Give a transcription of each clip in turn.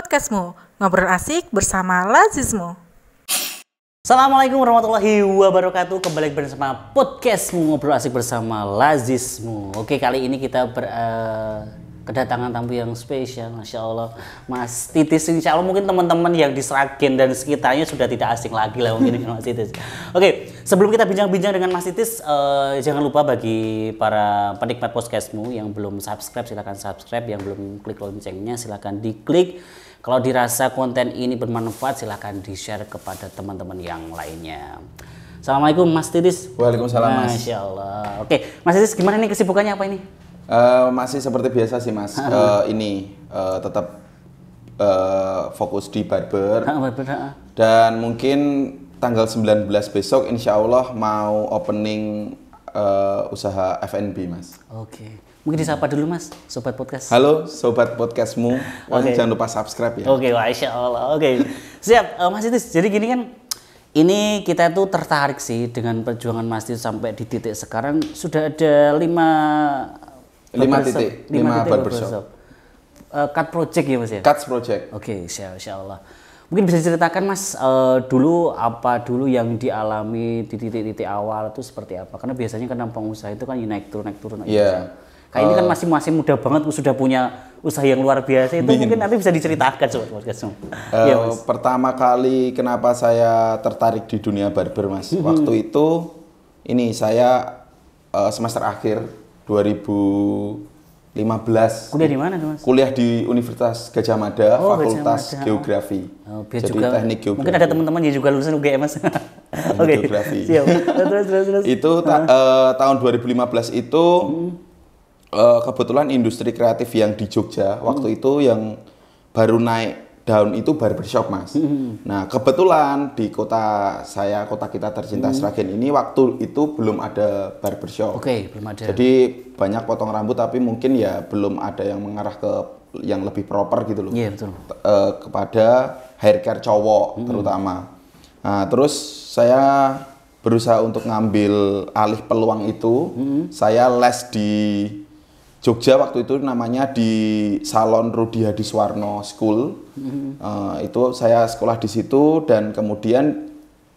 podcastmu, ngobrol asik bersama Lazismu. Assalamualaikum warahmatullahi wabarakatuh. Kembali bersama podcastmu ngobrol asik bersama Lazismu. Oke, kali ini kita kedatangan tamu yang spesial, masya Allah, Mas Titis. Insya Allah mungkin teman-teman yang di Sragen dan sekitarnya sudah tidak asing lagi lah mungkin dengan Mas Titis. Oke, sebelum kita bincang-bincang dengan Mas Titis, jangan lupa bagi para penikmat podcastmu yang belum subscribe silahkan subscribe, yang belum klik loncengnya silahkan diklik. Kalau dirasa konten ini bermanfaat silahkan di-share kepada teman-teman yang lainnya. Assalamualaikum Mas Titis. Waalaikumsalam Mas. Masya Allah. Oke, Mas Titis gimana nih kesibukannya apa ini? Masih seperti biasa sih Mas. Tetap fokus di barber. Dan mungkin tanggal 19 besok insya Allah mau opening usaha F&B Mas. Oke. Mungkin disapa dulu Mas, Sobat Podcast. Halo Sobat Podcastmu, jangan lupa subscribe ya. Oke, Masya Allah. Oke, siap Mas Titis. Jadi gini kan, ini kita tuh tertarik sih dengan perjuangan Mas Titis sampai di titik sekarang sudah ada 5 titik barbershop. Cut project ya Mas ya? Cuts project. Oke, Insya Allah. Mungkin bisa diceritakan Mas, dulu yang dialami di titik-titik awal itu seperti apa? Karena biasanya kan pengusaha itu kan naik turun. Iya. Kayak ini kan masih muda banget, sudah punya usaha yang luar biasa itu mungkin nanti bisa diceritakan Sobat Podcast. Pertama kali kenapa saya tertarik di dunia barber Mas? Waktu itu ini saya semester akhir 2015. Kuliah di mana tuh Mas? Kuliah di Universitas Gadjah Mada, Fakultas Geografi. Biar jadi juga, teknik geografi. mungkin ada teman-teman yang juga lulusan UGM Mas. Oke. Geografi. Siap. Terus. Itu tahun 2015 itu kebetulan industri kreatif yang di Jogja waktu itu yang baru naik daun itu barbershop Mas. Nah kebetulan di kota kita tercinta Sragen ini waktu itu belum ada barbershop. Oke, belum ada. Jadi banyak potong rambut tapi mungkin ya belum ada yang mengarah ke yang lebih proper gitu loh. Iya betul. Kepada hair care cowok terutama. Nah terus saya berusaha untuk ngambil alih peluang itu. Saya les di Jogja waktu itu namanya di Salon Rudi Hadiswarno School. Itu saya sekolah di situ dan kemudian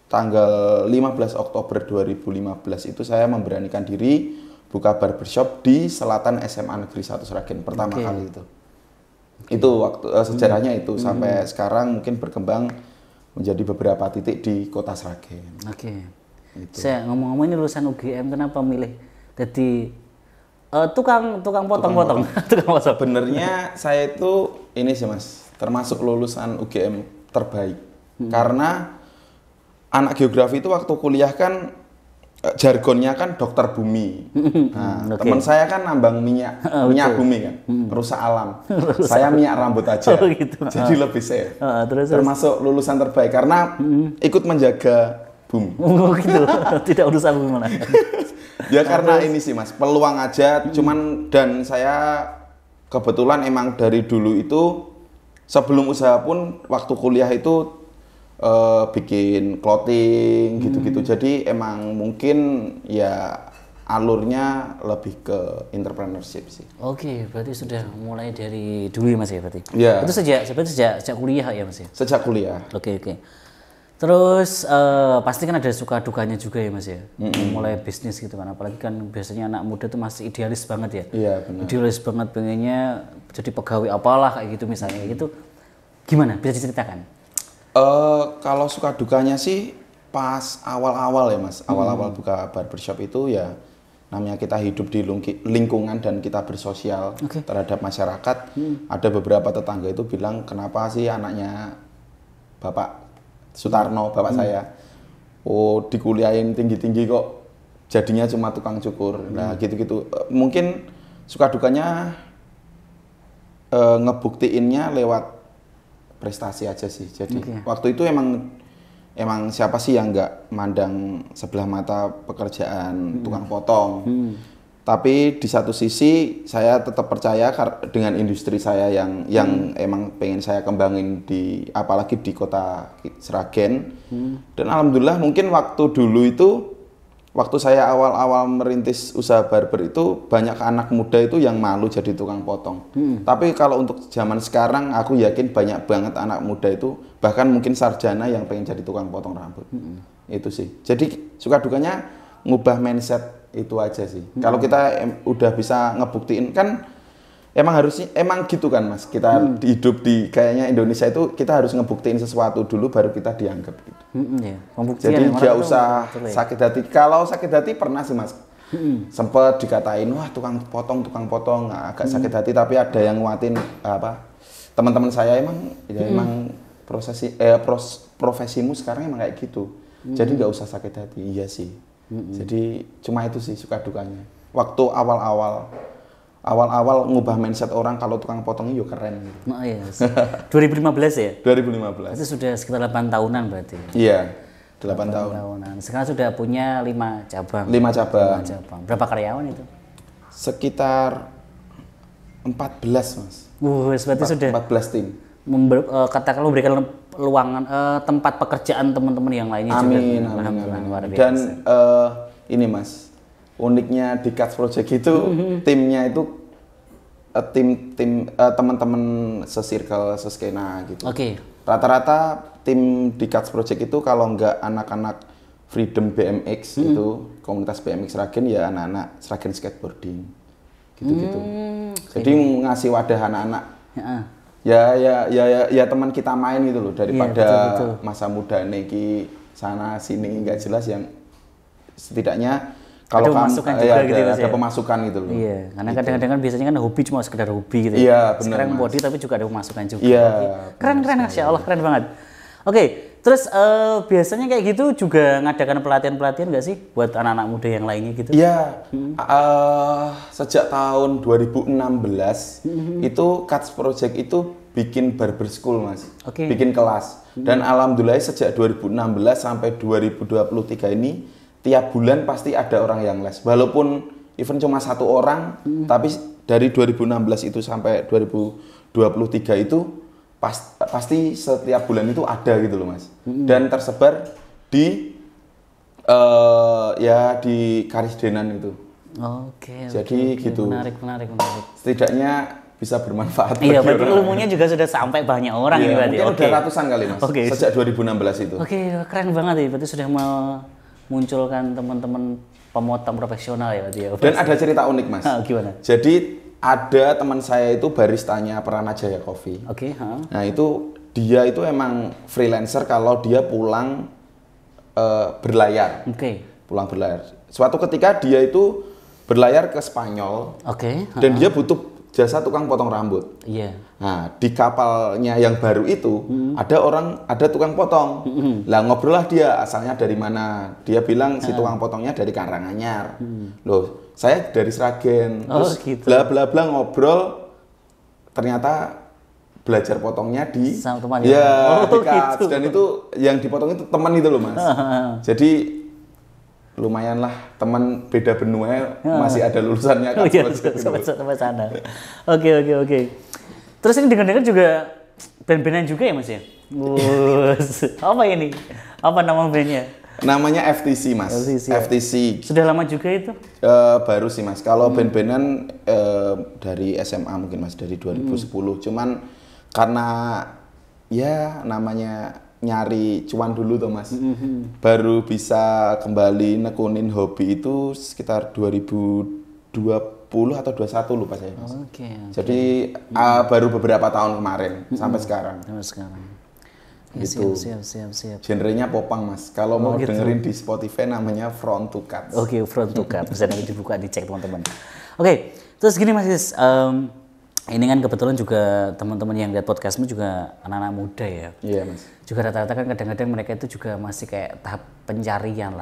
tanggal 15 Oktober 2015 itu saya memberanikan diri buka barbershop di Selatan SMA Negeri 1 Sragen pertama kali itu. Itu waktu sejarahnya itu sampai sekarang mungkin berkembang menjadi beberapa titik di Kota Sragen. Oke. Saya ngomong-ngomong ini lulusan UGM kenapa milih jadi tukang potong-potong. Sebenarnya saya itu ini sih Mas, termasuk lulusan UGM terbaik. Karena anak geografi itu waktu kuliah kan jargonnya kan dokter bumi. Nah, teman saya kan nambang minyak bumi kan, rusak alam. Saya minyak rambut aja. Gitu. Jadi lebih safe. Terus. Termasuk lulusan terbaik karena ikut menjaga bumi. Gitu. Tidak urusan gimana. Ya karena ini sih Mas, peluang aja. Cuman dan saya kebetulan emang dari dulu itu sebelum usaha pun waktu kuliah itu bikin clothing gitu-gitu. Jadi emang mungkin ya alurnya lebih ke entrepreneurship sih. Oke, berarti sudah mulai dari dulu ya Mas ya berarti. Iya. Itu sejak kuliah ya Mas ya. Sejak kuliah. Oke. Terus pasti kan ada suka dukanya juga ya Mas ya. Mulai bisnis gitu kan. Apalagi kan biasanya anak muda tuh masih idealis banget ya. Iya benar. Idealis banget pengennya jadi pegawai apalah kayak gitu misalnya gitu. Gimana? Bisa diceritakan? Kalau suka dukanya sih pas awal-awal ya Mas. Awal-awal buka barbershop itu ya namanya kita hidup di lingkungan dan kita bersosial terhadap masyarakat. Ada beberapa tetangga itu bilang kenapa sih anaknya Bapak Sutarno, bapak saya, dikuliahin tinggi-tinggi kok jadinya cuma tukang cukur. Nah gitu-gitu. Mungkin suka dukanya ngebuktiinnya lewat prestasi aja sih. Jadi waktu itu emang siapa sih yang nggak mandang sebelah mata pekerjaan tukang potong. Tapi di satu sisi saya tetap percaya dengan industri saya yang emang pengen saya kembangin apalagi di Kota Sragen. Dan alhamdulillah mungkin waktu dulu itu waktu saya awal-awal merintis usaha barber itu banyak anak muda itu yang malu jadi tukang potong. Tapi kalau untuk zaman sekarang aku yakin banyak banget anak muda itu bahkan mungkin sarjana yang pengen jadi tukang potong rambut. Itu sih. Jadi suka dukanya ngubah mindset itu aja sih. Kalau kita udah bisa ngebuktiin kan emang gitu kan Mas. Kita hidup di kayaknya Indonesia itu kita harus ngebuktiin sesuatu dulu baru kita dianggap gitu. Ya. Jadi nggak usah sakit hati. Kalau sakit hati pernah sih Mas. Sempet dikatain wah tukang potong agak sakit hati, tapi ada yang nguatin teman-teman saya emang profesimu sekarang emang kayak gitu. Jadi nggak usah sakit hati. Iya sih. Jadi cuma itu sih suka dukanya. Waktu awal-awal ngubah mindset orang kalau tukang potongnya yuk keren gitu. Oh iya. 2015 ya? 2015. Itu sudah sekitar 8 tahunan berarti. Iya. 8 tahun. Tahunan. Sekarang sudah punya 5 cabang. 5 cabang. 5 cabang. Berapa karyawan itu? Sekitar 14 Mas. Berarti sudah 14 tim. Katakan memberikan peluangan tempat pekerjaan teman-teman yang lainnya Amin, juga. amin. Luar biasa. Dan ini Mas, uniknya di Cuts Project itu timnya itu teman-teman se-circle, se-skena gitu. Oke. Rata-rata tim di Cuts Project itu kalau nggak anak-anak Freedom BMX itu komunitas BMX Sragen ya anak-anak Sragen skateboarding gitu-gitu. Jadi ngasih wadah anak-anak. Ya teman kita main gitu loh daripada betul. masa muda neki sana sini nggak jelas yang setidaknya kalau ada pemasukan juga gitu ada pemasukan gitu loh. Iya, karena kadang-kadang kan biasanya kan hobi cuma sekedar hobi gitu. Iya, benar. Sekarang body tapi juga ada pemasukan juga. Iya. Keren, Masya Allah, keren banget. Oke, terus biasanya kayak gitu juga ngadakan pelatihan-pelatihan nggak sih buat anak-anak muda yang lainnya gitu? Iya, sejak tahun 2016 itu Cuts Project itu bikin barber school Mas, bikin kelas. Dan alhamdulillah sejak 2016 sampai 2023 ini tiap bulan pasti ada orang yang les. Walaupun even cuma 1 orang, tapi dari 2016 itu sampai 2023 itu pasti setiap bulan itu ada gitu loh Mas. Dan tersebar di di Karisdenan itu. Oke. Jadi gitu. Menarik. Setidaknya bisa bermanfaat. Iya, berarti ilmunya juga sudah sampai banyak orang ya berarti. Mungkin udah ratusan kali Mas. Sejak 2016 itu. Oke, keren banget ya. Berarti sudah memunculkan teman-teman pemotong profesional ya berarti ya. Dan ada cerita unik Mas. Gimana? Jadi ada teman saya itu baristanya Pranajaya Coffee. Nah itu dia itu emang freelancer kalau dia pulang berlayar. Pulang berlayar. Suatu ketika dia itu berlayar ke Spanyol. Dan dia butuh jasa tukang potong rambut. Nah di kapalnya yang baru itu ada tukang potong. Lah ngobrol lah dia asalnya dari mana. Dia bilang si tukang potongnya dari Karanganyar. Loh saya dari Sragen. Terus bla bla bla ngobrol. Ternyata belajar potongnya di di Cuts. Dan itu yang dipotong itu teman itu loh Mas. Jadi lumayan lah teman beda benua masih ada lulusannya kan sampai sana. Oke. Terus ini dengar-dengar juga band-bandan juga ya Mas ya? Apa ini? Apa nama bandnya? Namanya FTC Mas. FTC. Sudah lama juga itu? Baru sih Mas. Kalau band-bandan dari SMA mungkin Mas dari 2010. Cuman karena ya namanya nyari cuan dulu tuh Mas. Baru bisa kembali nekunin hobi itu sekitar 2020 atau 21 lupa saya Mas. Jadi baru beberapa tahun kemarin sampai sekarang. Gitu. Siap. Genrenya popang Mas. Kalau mau dengerin di Spotify namanya Front to Cuts. Front to Cuts. Bisa nanti dibuka dicek teman-teman. Terus gini Mas, ini kan kebetulan juga teman-teman yang lihat podcastmu juga anak-anak muda ya. Iya Mas. Juga rata-rata kan kadang-kadang mereka itu juga masih kayak tahap pencarian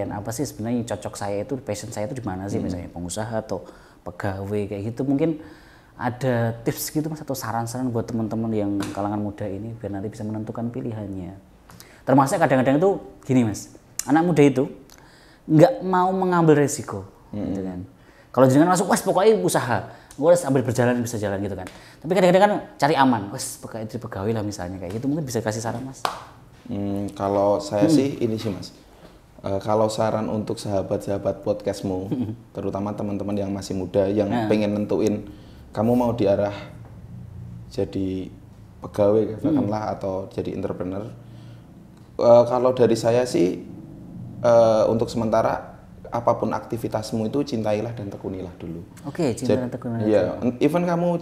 apa sih sebenarnya yang cocok saya itu, passion saya itu di mana sih, misalnya pengusaha atau pegawai kayak gitu. Mungkin ada tips gitu Mas atau saran-saran buat teman-teman yang kalangan muda ini biar nanti bisa menentukan pilihannya. Termasuk kadang-kadang itu gini Mas, anak muda itu nggak mau mengambil resiko gitu kan. Kalau jangan masuk wes pokoknya usaha, gue sambil berjalan bisa jalan gitu kan. Tapi kadang-kadang kan cari aman, wes pegawai lah misalnya kayak gitu, mungkin bisa kasih saran Mas. Kalau saya sih ini sih Mas, Kalau saran untuk sahabat-sahabat podcastmu, terutama teman-teman yang masih muda, yang pengen nentuin kamu mau diarah jadi pegawai katakanlah atau jadi entrepreneur. Kalau dari saya sih, untuk sementara apapun aktivitasmu itu cintailah dan tekunilah dulu. Oke, cinta dan tekunilah. Iya, even kamu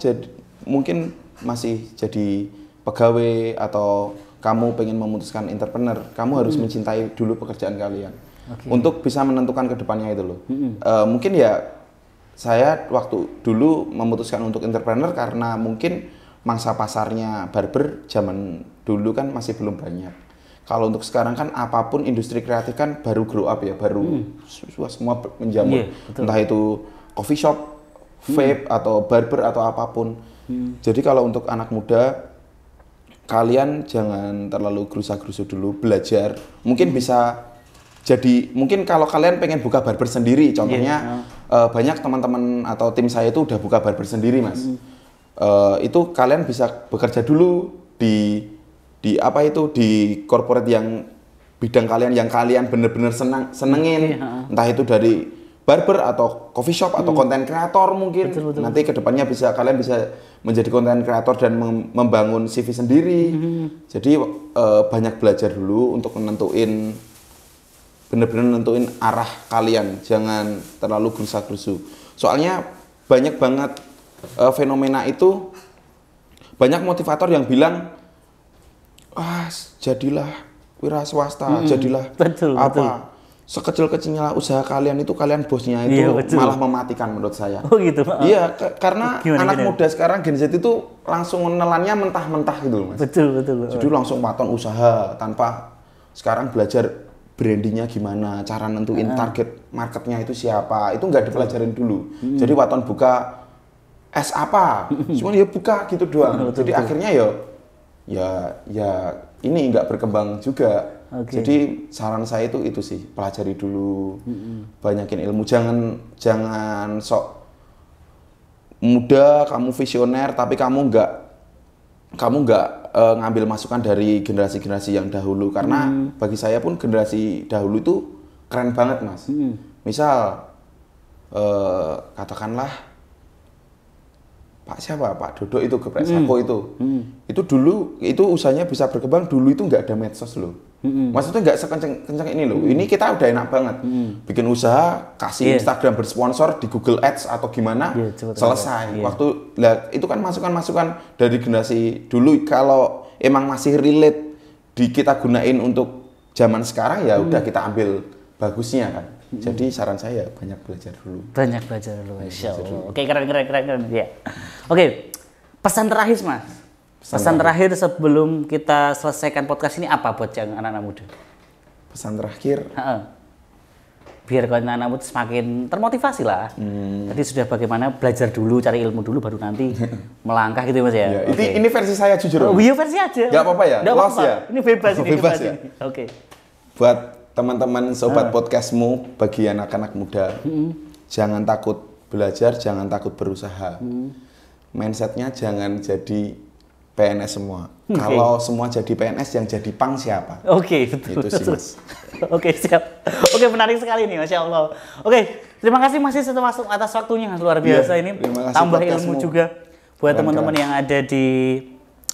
mungkin masih jadi pegawai atau kamu pengen memutuskan entrepreneur, kamu harus mencintai dulu pekerjaan kalian untuk bisa menentukan kedepannya itu loh. Mungkin ya saya waktu dulu memutuskan untuk entrepreneur karena mungkin mangsa pasarnya barber zaman dulu kan masih belum banyak. Kalau untuk sekarang kan apapun industri kreatif kan baru grow up ya, baru semua menjamur. Entah itu coffee shop, vape atau barber atau apapun. Jadi kalau untuk anak muda, kalian jangan terlalu gerusa-gerusu dulu, belajar. Mungkin bisa jadi, mungkin kalau kalian pengen buka barber sendiri, contohnya banyak teman-teman atau tim saya itu udah buka barber sendiri, Mas. Itu kalian bisa bekerja dulu di corporate yang bidang kalian yang kalian bener-bener senengin, entah itu dari barber atau coffee shop atau konten kreator mungkin. Betul. Nanti kedepannya kalian bisa menjadi konten kreator dan membangun CV sendiri. Jadi banyak belajar dulu untuk bener-bener nentuin arah kalian, jangan terlalu gerusa-gerusu. Soalnya banyak banget fenomena itu, banyak motivator yang bilang, jadilah wira swasta, jadilah betul. Sekecil-kecilnya usaha kalian itu, kalian bosnya itu malah mematikan menurut saya. Oh gitu. Iya, karena anak muda sekarang Gen Z itu langsung menelannya mentah-mentah gitu, Mas. Betul. Jadi langsung paton usaha tanpa sekarang belajar brandingnya gimana, cara nentuin target marketnya itu siapa, itu nggak dipelajarin dulu. Jadi waton buka es apa, cuma ya buka gitu doang. Jadi akhirnya ya ini nggak berkembang juga. Jadi saran saya itu sih, pelajari dulu, banyakin ilmu, jangan sok muda, kamu visioner tapi kamu nggak ngambil masukan dari generasi-generasi yang dahulu, karena bagi saya pun generasi dahulu itu keren banget, Mas. Misal katakanlah Pak Dodo itu, Geprek Sako itu dulu itu usahanya bisa berkembang, dulu itu nggak ada medsos loh. Maksudnya nggak sekencang ini loh. Ini kita udah enak banget bikin usaha, kasih Instagram bersponsor di Google Ads atau gimana, selesai. Waktu itu kan masukan-masukan dari generasi dulu. Kalau emang masih relate kita gunain untuk zaman sekarang, ya udah kita ambil bagusnya kan. Jadi saran saya banyak belajar dulu. Insya Allah. Oke, keren ya. Oke, pesan terakhir, Mas. Pesan terakhir sebelum kita selesaikan podcast ini apa buat yang anak-anak muda? Pesan terakhir? Biar kalau anak-anak muda semakin termotivasi lah. Tadi sudah bagaimana belajar dulu, cari ilmu dulu, baru nanti melangkah gitu, Mas ya. Ini versi saya jujur. Oh iya, versi aja. Gak apa-apa ya? Nggak apa-apa. Ya? Ini bebas ya? Oke. Buat teman-teman sobat podcastmu, bagi anak-anak muda, jangan takut belajar, jangan takut berusaha. Mindsetnya jangan jadi PNS semua. Kalau semua jadi PNS, yang jadi pang siapa? Oke, betul. Itu sih, Mas. Oke, siap. Oke, menarik sekali nih, Masya Allah. Oke, terima kasih Mas atas waktunya, luar biasa ini. Tambah ilmu juga buat teman-teman yang ada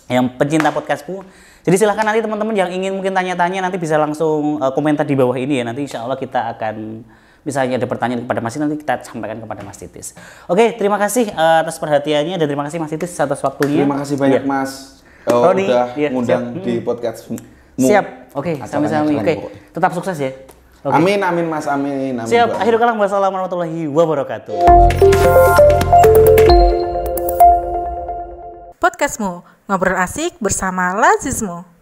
yang pencinta podcastmu. Jadi silahkan nanti teman-teman yang ingin mungkin tanya-tanya, nanti bisa langsung komentar di bawah ini ya. Nanti insya Allah kita akan, misalnya ada pertanyaan kepada Mas Titis, nanti kita sampaikan kepada Mas Titis. Oke, terima kasih atas perhatiannya, dan terima kasih Mas Titis atas waktunya. Terima kasih banyak Mas. Roni, udah ngundang di podcast. Siap. Oke, sami-sami. Oke, tetap sukses ya. Okay. Amin Mas, amin. Siap. Akhirul kalam, wassalamualaikum warahmatullahi wabarakatuh. Podcastmu, ngobrol asik bersama Lazizmu.